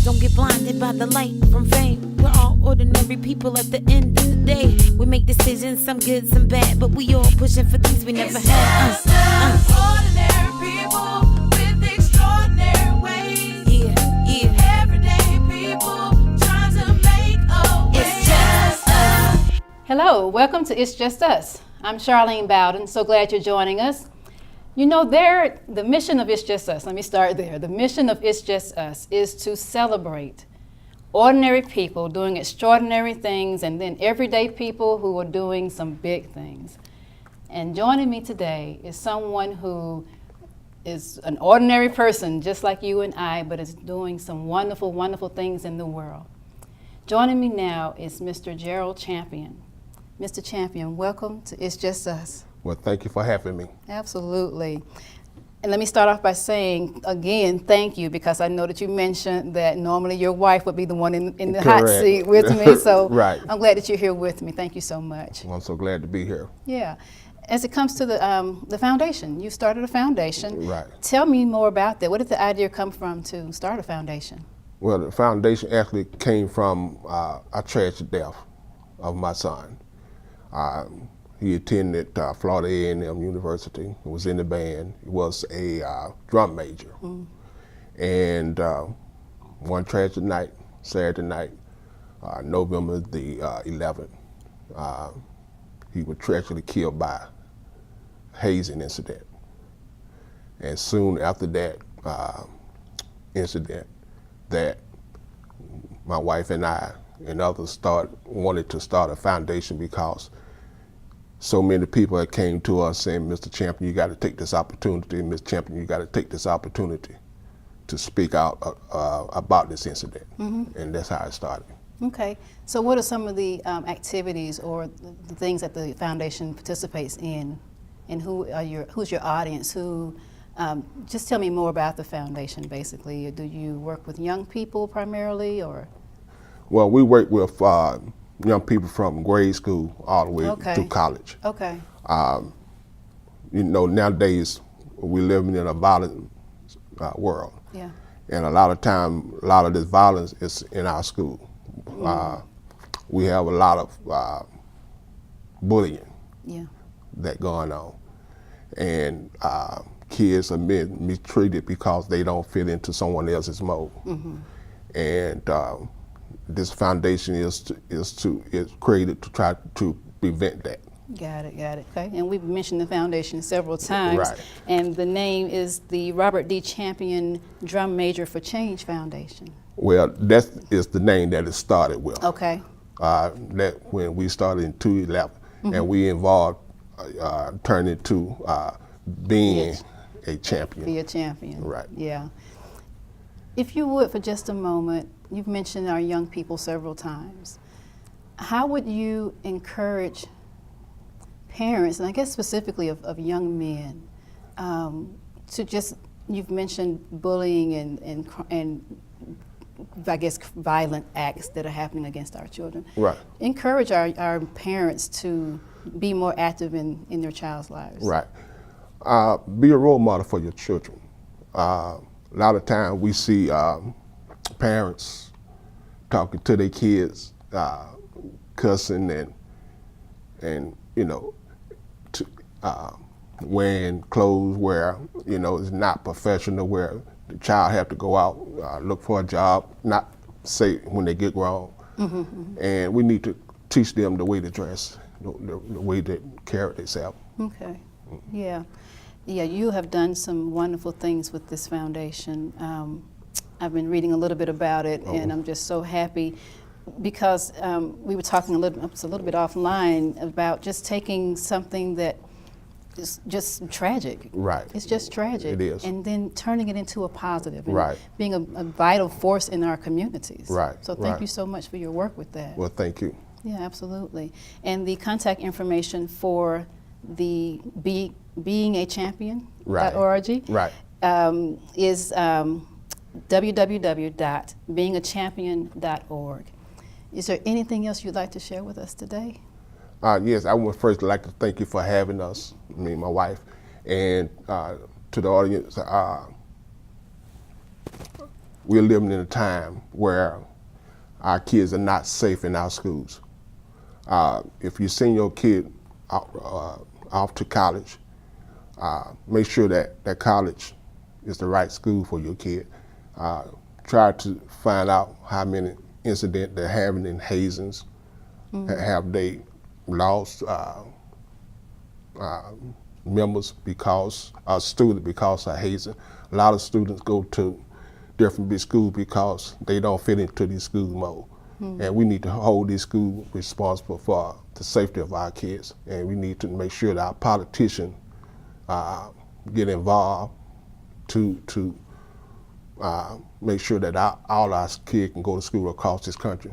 Don't get blinded by the light from fame. We're all ordinary people at the end of the day. We make decisions, some good, some bad, but we all pushing for things we never had. Ordinary people with extraordinary ways. Yeah. Everyday people trying to make a way. It's just us. Hello, welcome to It's Just Us. I'm Charlene Bowden, so glad you're joining us. You know, the mission of It's Just Us, let me start there. The mission of It's Just Us is to celebrate ordinary people doing extraordinary things and then everyday people who are doing some big things. And joining me today is someone who is an ordinary person just like you and I, but is doing some wonderful, wonderful things in the world. Joining me now is Mr. Gerald Champion. Mr. Champion, welcome to It's Just Us. Well, thank you for having me. Absolutely. And let me start off by saying, again, thank you, because I know that you mentioned that normally your wife would be the one in the hot Correct. seat with me. So Right. I'm glad that you're here with me. Thank you so much. Well, I'm so glad to be here. Yeah. As it comes to the foundation, you started a foundation. Right. Tell me more about that. Where did the idea come from to start a foundation? Well, the foundation actually came from a tragic death of my son. He attended Florida A&M University. He was in the band. He was a drum major. And one tragic night, Saturday night, November the 11th, he was tragically killed by a hazing incident. And soon after that incident, that my wife and I and others wanted to start a foundation because so many people that came to us saying, Mr. Champion, you got to take this opportunity. Mr. Champion, you got to take this opportunity to speak out about this incident. And that's how it started. Okay. So what are some of the activities or the things that the foundation participates in? And who's your audience? Just tell me more about the foundation, basically. Do you work with young people primarily, or? Well, we work with young people from grade school all the way to college. Okay. You know, nowadays we live in a violent world. Yeah. And a lot of this violence is in our school. We have a lot of bullying that going on. And kids are mistreated because they don't fit into someone else's mold. And this foundation is created to try to prevent that. Got it. Okay. And we've mentioned the foundation several times. Right. And the name is the Robert D. Champion Drum Major for Change Foundation. Well, that is the name that it started with. Okay. That when we started in 2011, and we involved, turned into being a champion. Be a champion. Right. Yeah. If you would, for just a moment, you've mentioned our young people several times. How would you encourage parents, and I guess specifically of young men, to just, you've mentioned bullying and I guess violent acts that are happening against our children. Right. Encourage our parents to be more active in their child's lives. Right. Be a role model for your children. A lot of times we see parents talking to their kids, cussing and you know, wearing clothes where, you know, it's not professional, where the child have to go out, look for a job, not say when they get grown. And we need to teach them the way to dress, the way to carry themselves. Okay. Yeah. Yeah, you have done some wonderful things with this foundation. I've been reading a little bit about it, and I'm just so happy because we were talking a little bit offline about just taking something that is just tragic. Right. It's just tragic. It is. And then turning it into a positive and Right. being a vital force in our communities. Right. So thank Right. you so much for your work with that. Well, thank you. Yeah, absolutely. And the contact information for the beingachampion.org Right. Is www.beingachampion.org. Is there anything else you'd like to share with us today? Yes, I would first like to thank you for having us, me and my wife, and to the audience, we're living in a time where our kids are not safe in our schools. If you send your kid off to college, make sure that that college is the right school for your kid. Try to find out how many incidents they're having in hazings. Have they lost members because students because of hazing? A lot of students go to different big schools because they don't fit into these school mode. And we need to hold these schools responsible for the safety of our kids. And we need to make sure that our politicians get involved to make sure that all our kids can go to school across this country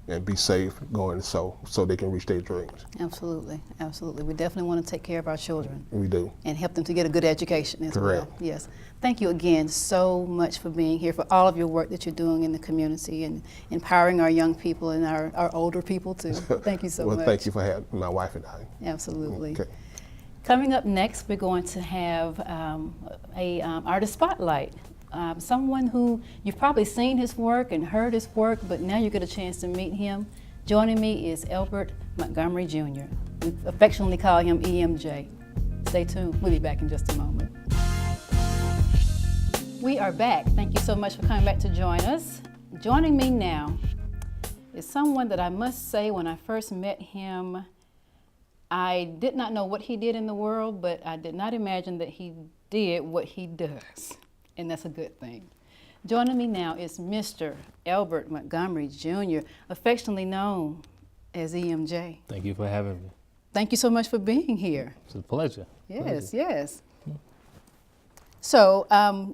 and be safe going so they can reach their dreams. Absolutely, absolutely. We definitely want to take care of our children. We do. And help them to get a good education as Correct. well. Yes. Thank you again so much for being here, for all of your work that you're doing in the community and empowering our young people and our older people too. Thank you so Well, much. thank you for having my wife and I. Absolutely. Okay. Coming up next, we're going to have a artist spotlight. Someone who you've probably seen his work and heard his work, but now you get a chance to meet him. Joining me is Albert Montgomery Jr. We affectionately call him EMJ. Stay tuned. We'll be back in just a moment. We are back. Thank you so much for coming back to join us. Joining me now is someone that I must say, when I first met him, I did not know what he did in the world, but I did not imagine that he did what he does. And that's a good thing. Joining me now is Mr. Albert Montgomery Jr., affectionately known as EMJ. Thank you for having me. Thank you so much for being here. It's a pleasure. Yes, yes. So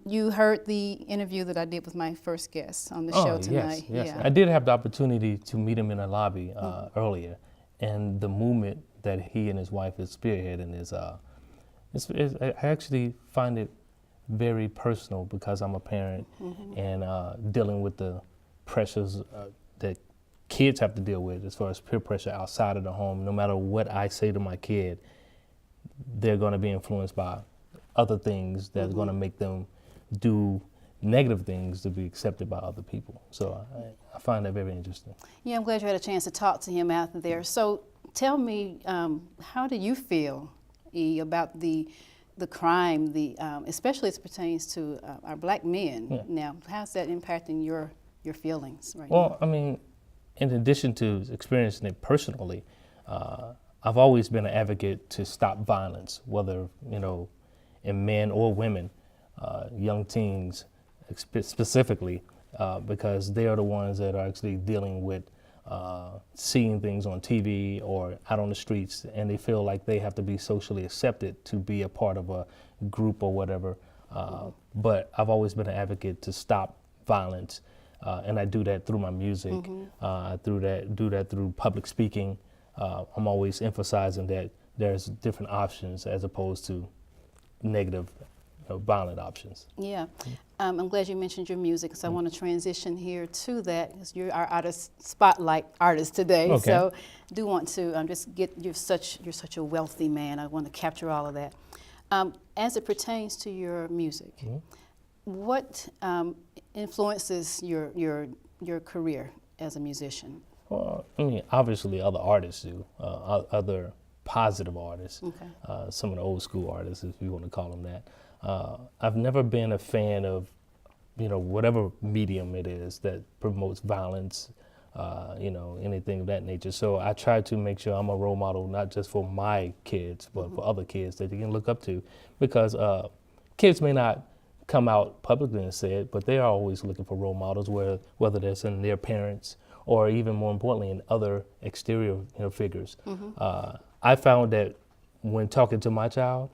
you heard the interview that I did with my first guest on the show tonight. Yes. Yeah. I did have the opportunity to meet him in a lobby earlier, and the movement that he and his wife is spearheading is, I actually find it very personal because I'm a parent and dealing with the pressures that kids have to deal with as far as peer pressure outside of the home. No matter what I say to my kid, they're going to be influenced by other things that's going to make them do negative things to be accepted by other people. So I find that very interesting. Yeah, I'm glad you had a chance to talk to him out there. So tell me, how do you feel, E, about the crime, especially as it pertains to our black men? Yeah. Now, how's that impacting your feelings right Well, now? I mean, in addition to experiencing it personally, I've always been an advocate to stop violence, whether, in men or women, young teens specifically, because they are the ones that are actually dealing with seeing things on TV or out on the streets, and they feel like they have to be socially accepted to be a part of a group or whatever. But I've always been an advocate to stop violence, and I do that through my music. Do that through public speaking. I'm always emphasizing that there's different options as opposed to negative, violent options. Yeah, I'm glad you mentioned your music, because I want to transition here to that, because you're our artist spotlight artist today. Okay. So, do want to just get you're such a wealthy man. I want to capture all of that. As it pertains to your music, what influences your career as a musician? Well, I mean, obviously other artists do, other positive artists, some of the old school artists, if you want to call them that. I've never been a fan of, whatever medium it is that promotes violence, anything of that nature. So I try to make sure I'm a role model, not just for my kids, but for other kids that they can look up to, because kids may not come out publicly and say it, but they are always looking for role models, whether that's in their parents or even more importantly in other exterior figures. I found that when talking to my child,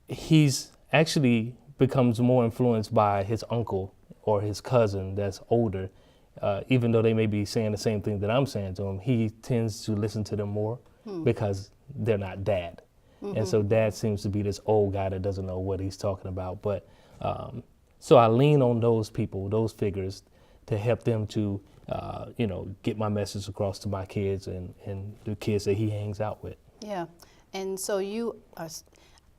he's actually becomes more influenced by his uncle or his cousin that's older. Even though they may be saying the same thing that I'm saying to him, he tends to listen to them more because they're not dad. And so dad seems to be this old guy that doesn't know what he's talking about. But so I lean on those people, those figures, to help them to, get my message across to my kids and the kids that he hangs out with. Yeah, and so you are,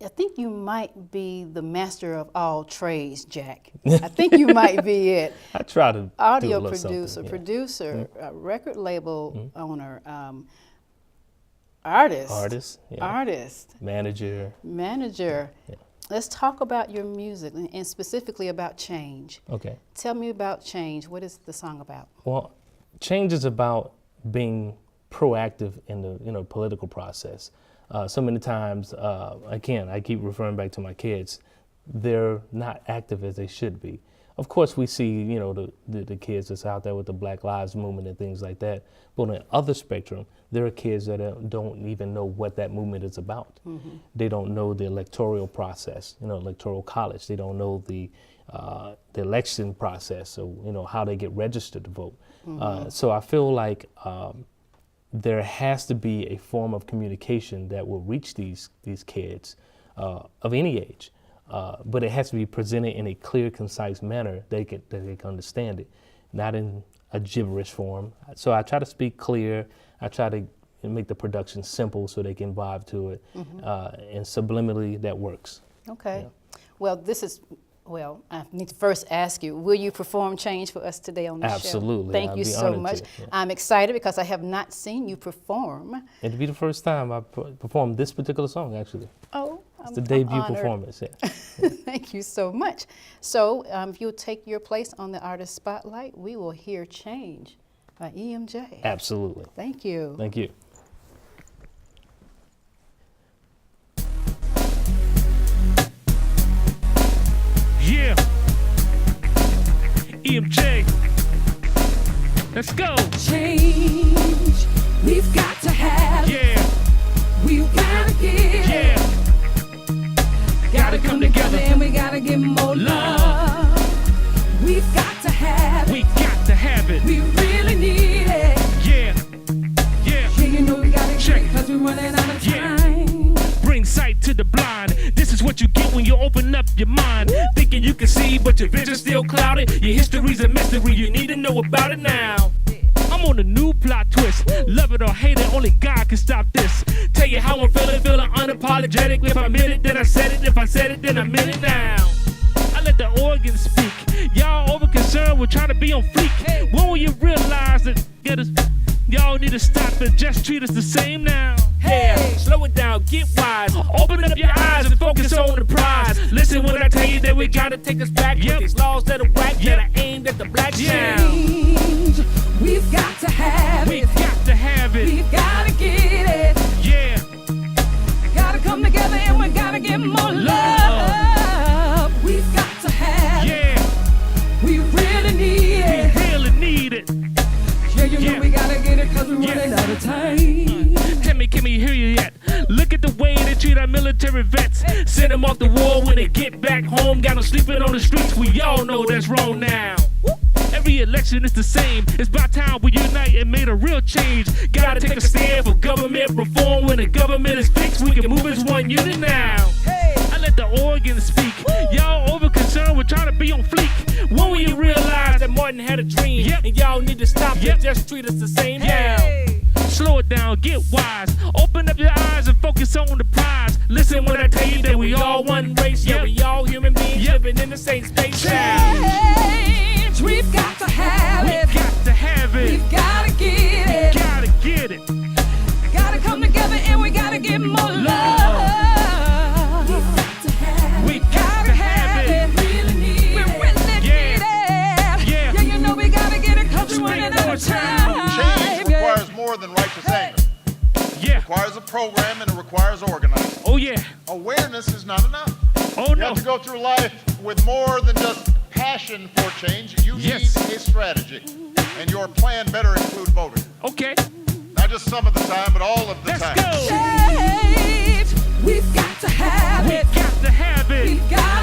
I think you might be the master of all trades, Jack. I think you might be it. I try to do a Audio little producer, something, yeah. producer, record label owner, artist. Artist, yeah. Artist. Manager. Manager. Yeah. Let's talk about your music and specifically about Change. Okay. Tell me about Change. What is the song about? Well, change is about being proactive in the political process. So many times, again, I keep referring back to my kids. They're not active as they should be. Of course, we see the kids that's out there with the Black Lives Movement and things like that. But on the other spectrum, there are kids that don't even know what that movement is about. Mm-hmm. They don't know the electoral process, electoral college. They don't know the election process, so how they get registered to vote. Mm-hmm. So I feel like there has to be a form of communication that will reach these kids of any age. But it has to be presented in a clear, concise manner that they can understand it, not in a gibberish form. So I try to speak clear. I try to make the production simple so they can vibe to it. Mm-hmm. And subliminally, that works. Okay. Yeah. Well, I need to first ask you, will you perform Change for us today on the show? Absolutely. Thank you so much. Yeah. I'm excited because I have not seen you perform. It'll be the first time I performed this particular song, actually. Oh, it's the debut honored. performance. Yeah. Thank you so much. So if you'll take your place on the Artist Spotlight, we will hear Change by EMJ. Absolutely. Thank you. Thank you. Yeah, EMJ, let's go. Change, we've got to have. Yeah, We've got to give. yeah, Gotta come together and we gotta give more love. We've got to have we it. got to have it. We really need it. Yeah, yeah, Yeah, you know we gotta Check. get it 'cause we're running out of Yeah. time. bring sight to the blind. This is what you get when you open up your mind. Thinking you can see, but your vision's still clouded. Your history's a mystery, you need to know about it now. I'm on a new plot twist. Love it or hate it, only God can stop this. Tell you how I'm feeling unapologetic. If I meant it, then I said it. If I said it, then I meant it now. I let the organs speak. Y'all over concerned with trying to be on fleek. When will you realize that y'all need to stop and just treat us the same now? Yeah, slow it down, get wise. Open up your eyes and focus on the prize. Listen when I tell you that we gotta take us back. With these laws that are whack, that are aimed at the black sound. Change, we've got to have We it. got to have it. We've gotta get it. Yeah, Gotta come together and we gotta get more love. We've got to have it. yeah, We really need it. we really need it. Yeah, you know Yeah. we gotta get it 'cause we're running out of time. Tell me, can we hear you yet? Look at the way they treat our military vets. Send them off the war when they get back home. Got them sleeping on the streets. We all know that's wrong now. Every election is the same. It's about time we unite and made a real change. Gotta take a stand for government reform. When the government is fixed, we can move as one unit now. I let the organs speak. Y'all over concerned with trying to be on fleek. When will you realize that Martin had a dream? And y'all need to stop it. Just treat us the same now. Slow it down, get wise. Open up your eyes and focus on the prize. Listen when I tell you that we all one race. Yeah, we all human beings living in the same space now. Change, we've got to have We it. got to have it. We've gotta get it. Gotta get it. Gotta come together and we gotta get more love. We've got to have We it. got to have it. Really need We it. Really need it. Yeah. Yeah, you know we gotta get it 'cause we're running out of time. Change requires more than righteous anger. Yeah. It requires a program and it requires organizing. Oh yeah. Awareness is not enough. Oh You no. have to go through life with more than just passion for change. You Yes. need a strategy. And your plan better include voting. Okay. Not just some of the time, but all of the Let's time. go. Change, we've got to have We it. got to have it. We've got